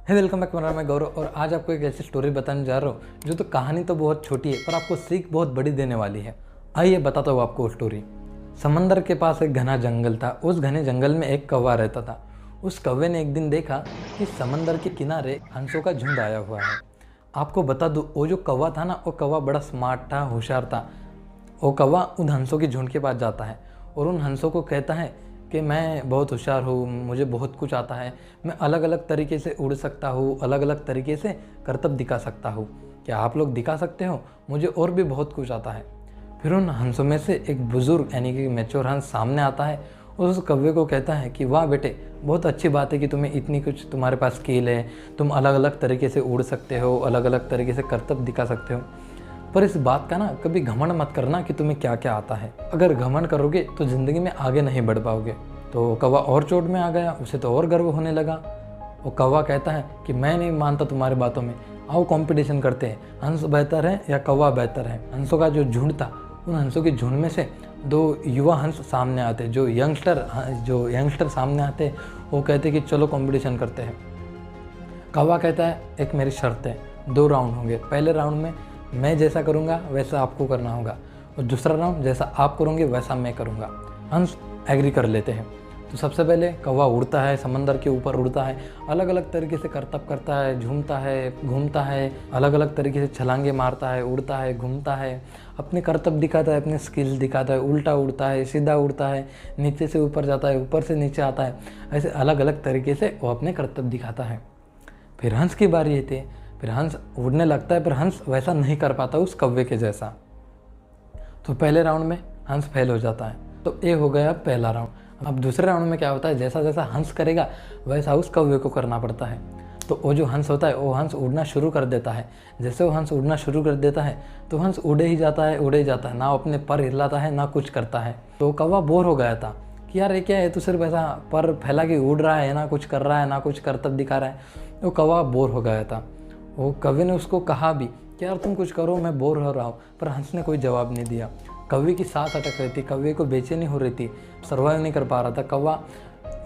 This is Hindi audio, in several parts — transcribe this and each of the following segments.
Welcome back. मैं गौरव और आज आपको एक ऐसी स्टोरी बताने जा रहा हूँ जो तो कहानी तो बहुत छोटी है पर आपको सीख बहुत बड़ी देने वाली है। आइए बताता हूँ आपको वो स्टोरी। समंदर के पास एक घना जंगल था। उस घने जंगल में एक कौवा रहता था। उस कौवे ने एक दिन देखा कि समंदर के किनारे हंसों का झुंड आया हुआ है। आपको बता दूँ, वो जो कौवा था ना, वो कौवा बड़ा स्मार्ट था, होशियार था। वो कौवा उन हंसों के झुंड के पास जाता है और उन हंसों को कहता है कि मैं बहुत होशियार हूँ, मुझे बहुत कुछ आता है, मैं अलग अलग तरीके से उड़ सकता हूँ, अलग अलग तरीके से करतब दिखा सकता हूँ। क्या आप लोग दिखा सकते हो? मुझे और भी बहुत कुछ आता है। फिर उन हंसों में से एक बुज़ुर्ग यानी कि मैच्योर हंस सामने आता है और उस कौवे को कहता है कि वाह बेटे, बहुत अच्छी बात है कि तुम्हें इतनी कुछ तुम्हारे पास स्किल है, तुम अलग अलग तरीके से उड़ सकते हो, अलग अलग तरीके से करतब दिखा सकते हो। पर इस बात का ना कभी घमंड मत करना कि तुम्हें क्या क्या आता है। अगर घमंड करोगे तो ज़िंदगी में आगे नहीं बढ़ पाओगे। तो कौवा और चोट में आ गया, उसे तो और गर्व होने लगा। वो कौवा कहता है कि मैं नहीं मानता तुम्हारी बातों में, आओ कंपटीशन करते हैं, हंस बेहतर है या कौवा बेहतर है। हंसों का जो झुंड था, उन हंसों के झुंड में से दो युवा हंस सामने आते, जो यंगस्टर सामने आते। वो कहते कि चलो कंपटीशन करते हैं। कौवा कहता है एक मेरी शर्त है, 2 राउंड होंगे। पहले राउंड में मैं जैसा करूँगा वैसा आपको करना होगा और दूसरा राउंड जैसा आप करोगे वैसा मैं करूँगा। हंस एग्री कर लेते हैं। तो सबसे पहले कौवा उड़ता है, समंदर के ऊपर उड़ता है, अलग अलग तरीके से करतब करता है, झूमता है, घूमता है, अलग अलग तरीके से छलांगे मारता है, उड़ता है, घूमता है, अपने करतब दिखाता है, अपने स्किल्स दिखाता है, उल्टा उड़ता है, सीधा उड़ता है, नीचे से ऊपर जाता है, ऊपर से नीचे आता है। ऐसे अलग अलग तरीके से वो अपने करतब दिखाता है। फिर हंस की बारी आती है। फिर हंस उड़ने लगता है पर हंस वैसा नहीं कर पाता उस कौवे के जैसा। तो पहले राउंड में हंस फेल हो जाता है। तो ये हो गया पहला राउंड। अब दूसरे राउंड में क्या होता है, जैसा जैसा हंस करेगा वैसा उस कौवे को करना पड़ता है। तो वो जो हंस होता है वो हंस उड़ना शुरू कर देता है। जैसे वो हंस उड़ना शुरू कर देता है तो हंस उड़े ही जाता है, ना अपने पर हिलाता है ना कुछ करता है। तो कौवा बोर हो गया था कि यार ये क्या है, तो सिर्फ ऐसा पर फैला के उड़ रहा है, ना कुछ कर रहा है, ना कुछ करतब दिखा रहा है। वो कौवा बोर हो गया था। वो कौवे ने उसको कहा भी कि यार तुम कुछ करो, मैं बोर हो रहा हूँ, पर हंस ने कोई जवाब नहीं दिया। कौवे की सांस अटक रही थी, कौवे को बेचैनी हो रही थी, सर्वाइव नहीं कर पा रहा था। कौवा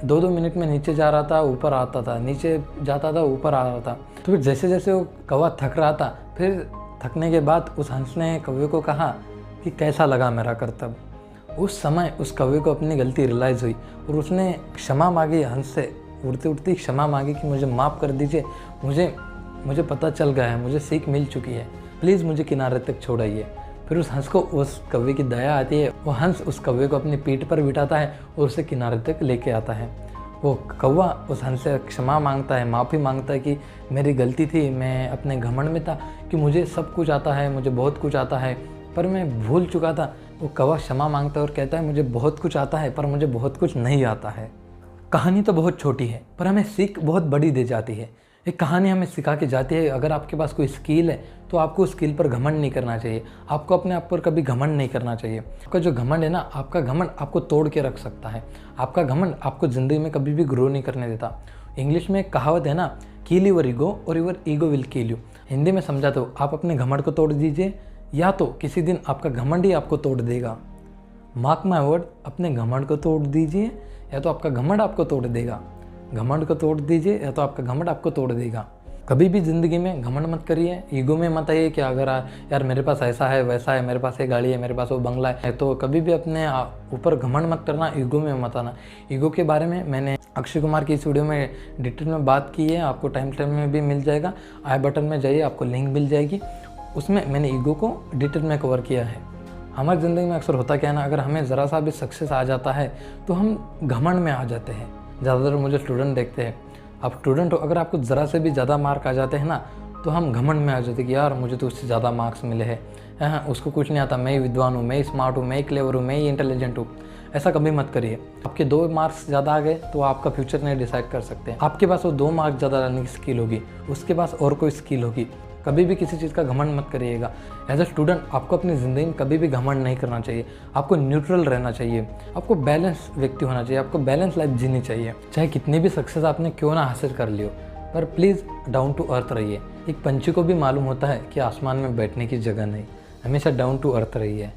2-2 मिनट में नीचे जा रहा था, ऊपर आता था, नीचे जाता था, ऊपर आ रहा था। तो फिर जैसे जैसे वो कौवा थक रहा था, फिर थकने के बाद उस हंस ने कौवे को कहा कि कैसा लगा मेरा करतब। उस समय उस कौवे को अपनी गलती रियलाइज़ हुई और उसने क्षमा मांगी, हंस से उड़ती उड़ती क्षमा मांगी कि मुझे माफ़ कर दीजिए, मुझे पता चल गया है, मुझे सीख मिल चुकी है, प्लीज़ मुझे किनारे तक छोड़ाइए। फिर उस हंस को उस कौवे की दया आती है। वो हंस उस कौवे को अपनी पीठ पर बिठाता है और उसे किनारे तक लेके आता है। वो कौवा उस हंस से क्षमा मांगता है, माफ़ी मांगता है कि मेरी गलती थी, मैं अपने घमंड में था कि मुझे सब कुछ आता है, मुझे बहुत कुछ आता है, पर मैं भूल चुका था। वो कौवा क्षमा मांगता है और कहता है मुझे बहुत कुछ आता है पर मुझे बहुत कुछ नहीं आता है। कहानी तो बहुत छोटी है पर हमें सीख बहुत बड़ी दे जाती है। एक कहानी हमें सिखा के जाती है, अगर आपके पास कोई स्किल है तो आपको उस स्किल पर घमंड नहीं करना चाहिए। आपको अपने आप पर कभी घमंड नहीं करना चाहिए। आपका जो घमंड है ना, आपका घमंड आपको तोड़ के रख सकता है। आपका घमंड आपको ज़िंदगी में कभी भी ग्रो नहीं करने देता। इंग्लिश में एक कहावत है ना, किल योर ईगो और your ego will kill you. Hindi में समझा तो आप अपने घमंड को तोड़ दीजिए या तो किसी दिन आपका घमंड ही आपको तोड़ देगा। मार्क माय वर्ड, अपने घमंड को तोड़ दीजिए या तो आपका घमंड आपको तोड़ देगा। घमंड को तोड़ दीजिए या तो आपका घमंड आपको तोड़ देगा। कभी भी ज़िंदगी में घमंड मत करिए, ईगो में मत आइए कि अगर यार मेरे पास ऐसा है वैसा है, मेरे पास ये गाड़ी है, मेरे पास वो बंगला है। तो कभी भी अपने ऊपर घमंड मत करना, ईगो में मत आना। ईगो के बारे में मैंने अक्षय कुमार की इस वीडियो में डिटेल में बात की है, आपको टाइम में भी मिल जाएगा। आई बटन में जाइए, आपको लिंक मिल जाएगी, उसमें मैंने ईगो को डिटेल में कवर किया है। हमारी ज़िंदगी में अक्सर होता क्या है ना, अगर हमें ज़रा सा भी सक्सेस आ जाता है तो हम घमंड में आ जाते हैं। ज़्यादातर मुझे स्टूडेंट देखते हैं, आप स्टूडेंट हो, अगर आपको ज़रा से भी ज़्यादा मार्क आ जाते हैं ना तो हम घमंड में आ जाते हैं कि यार मुझे तो उससे ज़्यादा मार्क्स मिले हैं, हाँ उसको कुछ नहीं आता, मैं ही विद्वान हूँ, मैं ही स्मार्ट हूँ, मैं ही क्लेवर हूँ, मैं ही इंटेलिजेंट हूँ। ऐसा कभी मत करिए। आपके 2 मार्क्स ज़्यादा आ गए तो आपका फ्यूचर नहीं डिसाइड कर सकते। आपके पास वो 2 मार्क्स ज़्यादा लाने की स्किल होगी, उसके पास और कोई स्किल होगी। कभी भी किसी चीज़ का घमंड मत करिएगा। एज अ स्टूडेंट आपको अपनी ज़िंदगी में कभी भी घमंड नहीं करना चाहिए। आपको न्यूट्रल रहना चाहिए, आपको बैलेंस व्यक्ति होना चाहिए, आपको बैलेंस लाइफ जीनी चाहिए। चाहे कितनी भी सक्सेस आपने क्यों ना हासिल कर लियो, पर प्लीज़ डाउन टू अर्थ रहिए। एक पंछी को भी मालूम होता है कि आसमान में बैठने की जगह नहीं, हमेशा डाउन टू अर्थ रहिए।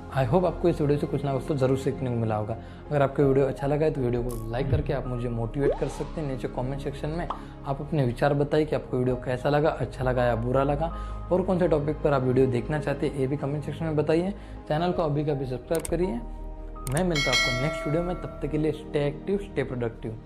आई होप आपको इस वीडियो से कुछ ना कुछ तो ज़रूर सीखने को मिला होगा। अगर आपको वीडियो अच्छा लगा है तो वीडियो को लाइक करके आप मुझे मोटिवेट कर सकते हैं। नीचे कमेंट सेक्शन में आप अपने विचार बताइए कि आपको वीडियो कैसा लगा, अच्छा लगा या बुरा लगा, और कौन से टॉपिक पर आप वीडियो देखना चाहते हैं ये भी कमेंट सेक्शन में बताइए। चैनल को अभी का भी सब्सक्राइब करिए। मैं मिलता हूँ आपको नेक्स्ट वीडियो में, तब तक के लिए स्टे एक्टिव, स्टे प्रोडक्टिव।